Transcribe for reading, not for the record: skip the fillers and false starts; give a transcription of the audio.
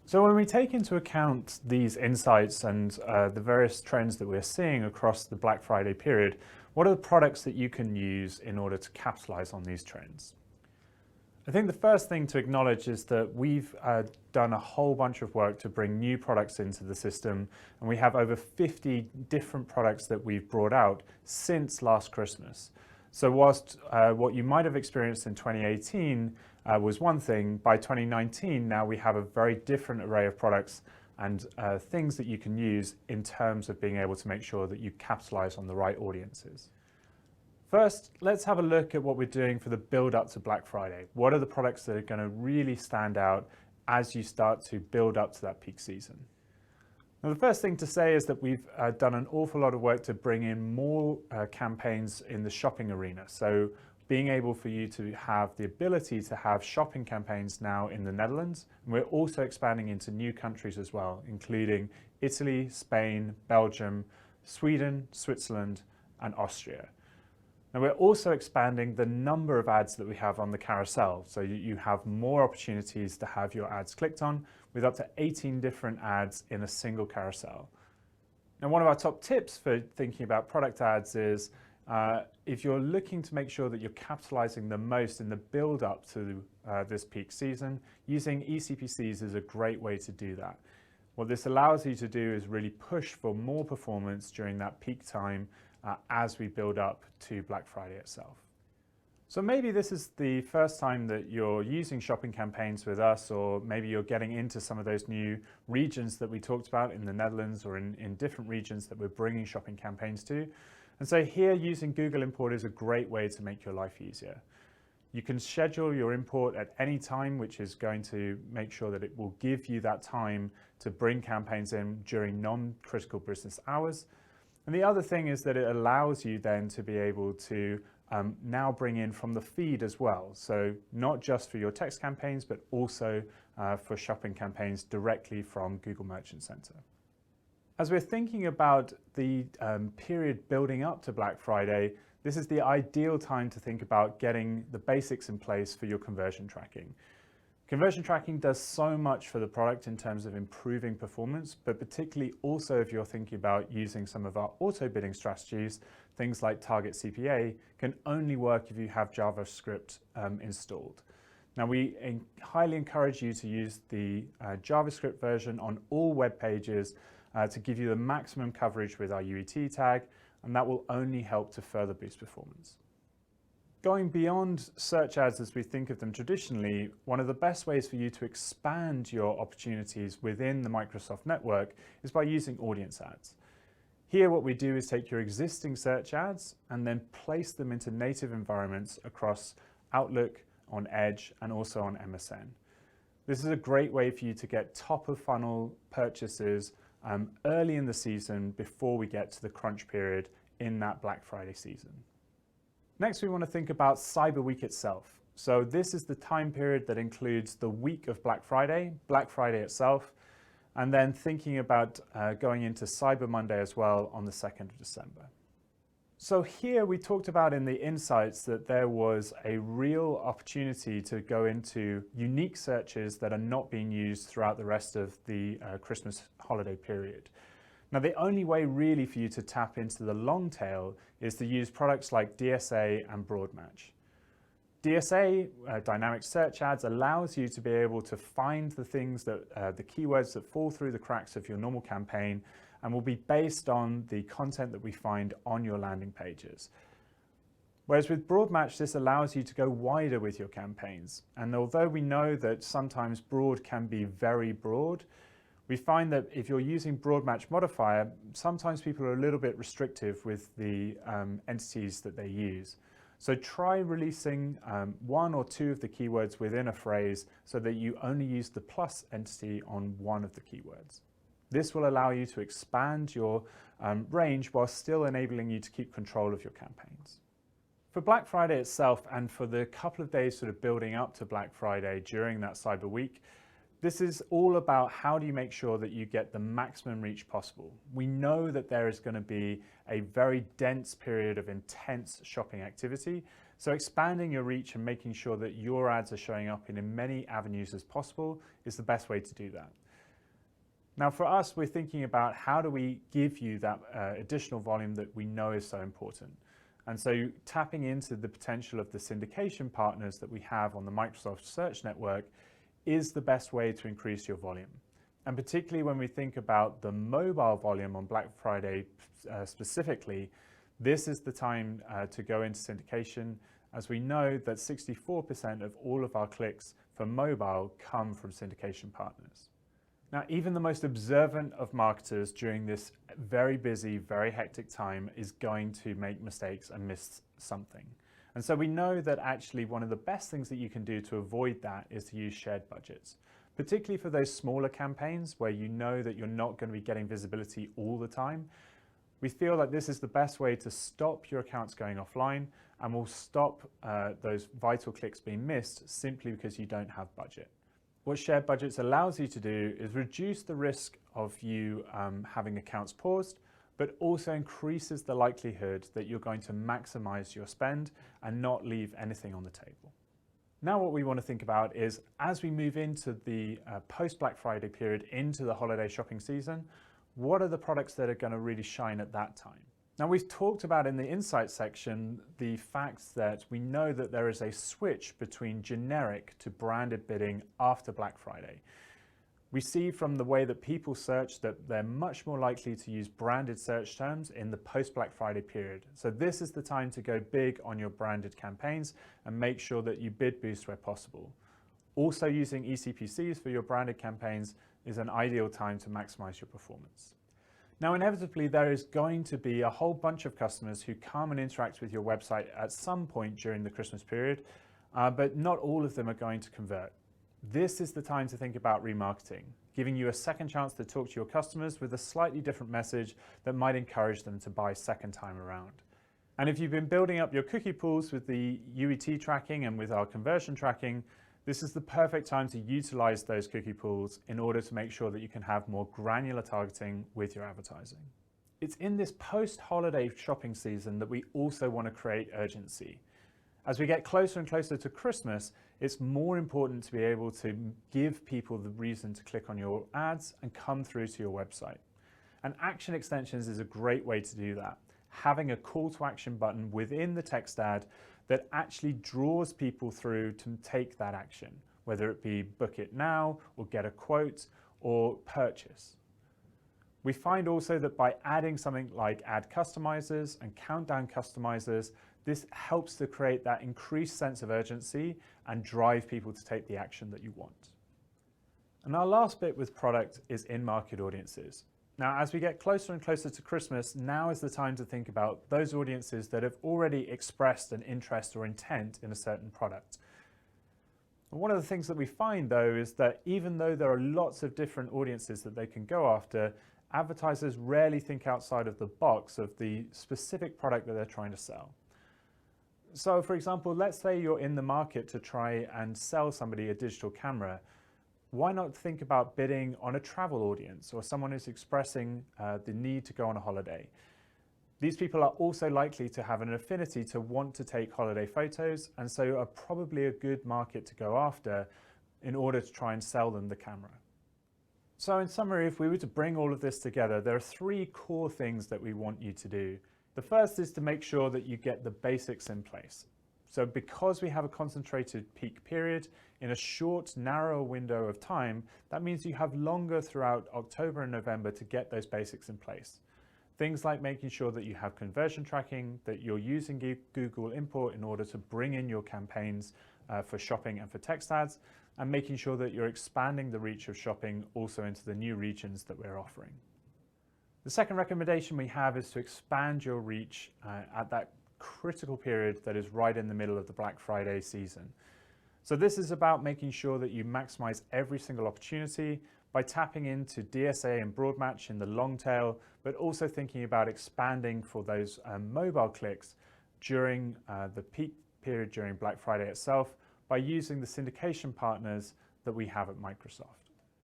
So when we take into account these insights and the various trends that we're seeing across the Black Friday period, what are the products that you can use in order to capitalize on these trends? I think the first thing to acknowledge is that we've done a whole bunch of work to bring new products into the system, and we have over 50 different products that we've brought out since last Christmas. So whilst what you might have experienced in 2018 was one thing, by 2019 now we have a very different array of products and things that you can use in terms of being able to make sure that you capitalize on the right audiences. First, let's have a look at what we're doing for the build up to Black Friday. What are the products that are going to really stand out as you start to build up to that peak season? Now, the first thing to say is that we've done an awful lot of work to bring in more campaigns in the shopping arena. So being able for you to have the ability to have shopping campaigns now in the Netherlands. And we're also expanding into new countries as well, including Italy, Spain, Belgium, Sweden, Switzerland, and Austria. Now we're also expanding the number of ads that we have on the carousel. So you have more opportunities to have your ads clicked on with up to 18 different ads in a single carousel. Now one of our top tips for thinking about product ads is if you're looking to make sure that you're capitalizing the most in the build up to this peak season, using eCPCs is a great way to do that. What this allows you to do is really push for more performance during that peak time as we build up to Black Friday itself. So maybe this is the first time that you're using shopping campaigns with us, or maybe you're getting into some of those new regions that we talked about in the Netherlands or in different regions that we're bringing shopping campaigns to. And so here using Google Import is a great way to make your life easier. You can schedule your import at any time, which is going to make sure that it will give you that time to bring campaigns in during non-critical business hours. And the other thing is that it allows you then to be able to now bring in from the feed as well. So not just for your text campaigns, but also for shopping campaigns directly from Google Merchant Center. As we're thinking about the period building up to Black Friday, this is the ideal time to think about getting the basics in place for your conversion tracking. Conversion tracking does so much for the product in terms of improving performance, but particularly also if you're thinking about using some of our auto bidding strategies, things like target CPA can only work if you have JavaScript installed. Now we highly encourage you to use the JavaScript version on all web pages to give you the maximum coverage with our UET tag, and that will only help to further boost performance. Going beyond search ads as we think of them traditionally, one of the best ways for you to expand your opportunities within the Microsoft network is by using audience ads. Here what we do is take your existing search ads and then place them into native environments across Outlook, on Edge, and also on MSN. This is a great way for you to get top of funnel purchases early in the season before we get to the crunch period in that Black Friday season. Next, we want to think about Cyber Week itself. So this is the time period that includes the week of Black Friday itself, and then thinking about going into Cyber Monday as well on the 2nd of December. So here we talked about in the insights that there was a real opportunity to go into unique searches that are not being used throughout the rest of the Christmas holiday period. Now, the only way really for you to tap into the long tail is to use products like DSA and Broadmatch. DSA, Dynamic Search Ads, allows you to be able to find the things that, the keywords that fall through the cracks of your normal campaign and will be based on the content that we find on your landing pages. Whereas with Broadmatch, this allows you to go wider with your campaigns. And although we know that sometimes broad can be very broad, we find that if you're using Broadmatch modifier, sometimes people are a little bit restrictive with the entities that they use. So try releasing one or two of the keywords within a phrase so that you only use the plus entity on one of the keywords. This will allow you to expand your range while still enabling you to keep control of your campaigns. For Black Friday itself, and for the couple of days sort of building up to Black Friday during that Cyber Week, this is all about how do you make sure that you get the maximum reach possible. We know that there is going to be a very dense period of intense shopping activity, so expanding your reach and making sure that your ads are showing up in as many avenues as possible is the best way to do that. Now for us, we're thinking about how do we give you that additional volume that we know is so important. And so tapping into the potential of the syndication partners that we have on the Microsoft Search Network is the best way to increase your volume. And particularly when we think about the mobile volume on Black Friday specifically, this is the time to go into syndication, as we know that 64% of all of our clicks for mobile come from syndication partners. Now, even the most observant of marketers during this very busy, very hectic time is going to make mistakes and miss something. And so we know that actually one of the best things that you can do to avoid that is to use shared budgets, particularly for those smaller campaigns where you know that you're not going to be getting visibility all the time. We feel like this is the best way to stop your accounts going offline and will stop those vital clicks being missed simply because you don't have budget. What shared budgets allows you to do is reduce the risk of you having accounts paused, but also increases the likelihood that you're going to maximize your spend and not leave anything on the table. Now what we want to think about is, as we move into the post-Black Friday period into the holiday shopping season, what are the products that are going to really shine at that time? Now we've talked about in the insights section the fact that we know that there is a switch between generic to branded bidding after Black Friday. We see from the way that people search that they're much more likely to use branded search terms in the post-Black Friday period. So this is the time to go big on your branded campaigns and make sure that you bid boost where possible. Also using eCPCs for your branded campaigns is an ideal time to maximize your performance. Now, inevitably, there is going to be a whole bunch of customers who come and interact with your website at some point during the Christmas period, but not all of them are going to convert. This is the time to think about remarketing, giving you a second chance to talk to your customers with a slightly different message that might encourage them to buy second time around. And if you've been building up your cookie pools with the UET tracking and with our conversion tracking, this is the perfect time to utilize those cookie pools in order to make sure that you can have more granular targeting with your advertising. It's in this post-holiday shopping season that we also want to create urgency. As we get closer and closer to Christmas, it's more important to be able to give people the reason to click on your ads and come through to your website. And action extensions is a great way to do that. Having a call to action button within the text ad that actually draws people through to take that action, whether it be book it now or get a quote or purchase. We find also that by adding something like ad customizers and countdown customizers, this helps to create that increased sense of urgency and drive people to take the action that you want. And our last bit with product is in-market audiences. Now, as we get closer and closer to Christmas, now is the time to think about those audiences that have already expressed an interest or intent in a certain product. And one of the things that we find, though, is that even though there are lots of different audiences that they can go after, advertisers rarely think outside of the box of the specific product that they're trying to sell. So, for example, let's say you're in the market to try and sell somebody a digital camera. Why not think about bidding on a travel audience or someone who's expressing the need to go on a holiday? These people are also likely to have an affinity to want to take holiday photos, and so are probably a good market to go after in order to try and sell them the camera. So in summary, if we were to bring all of this together, there are three core things that we want you to do. The first is to make sure that you get the basics in place. So because we have a concentrated peak period in a short, narrow window of time, that means you have longer throughout October and November to get those basics in place. Things like making sure that you have conversion tracking, that you're using Google import in order to bring in your campaigns for shopping and for text ads, and making sure that you're expanding the reach of shopping also into the new regions that we're offering. The second recommendation we have is to expand your reach at that critical period that is right in the middle of the Black Friday season. So this is about making sure that you maximize every single opportunity by tapping into DSA and broad match in the long tail, but also thinking about expanding for those mobile clicks during the peak period during Black Friday itself by using the syndication partners that we have at Microsoft.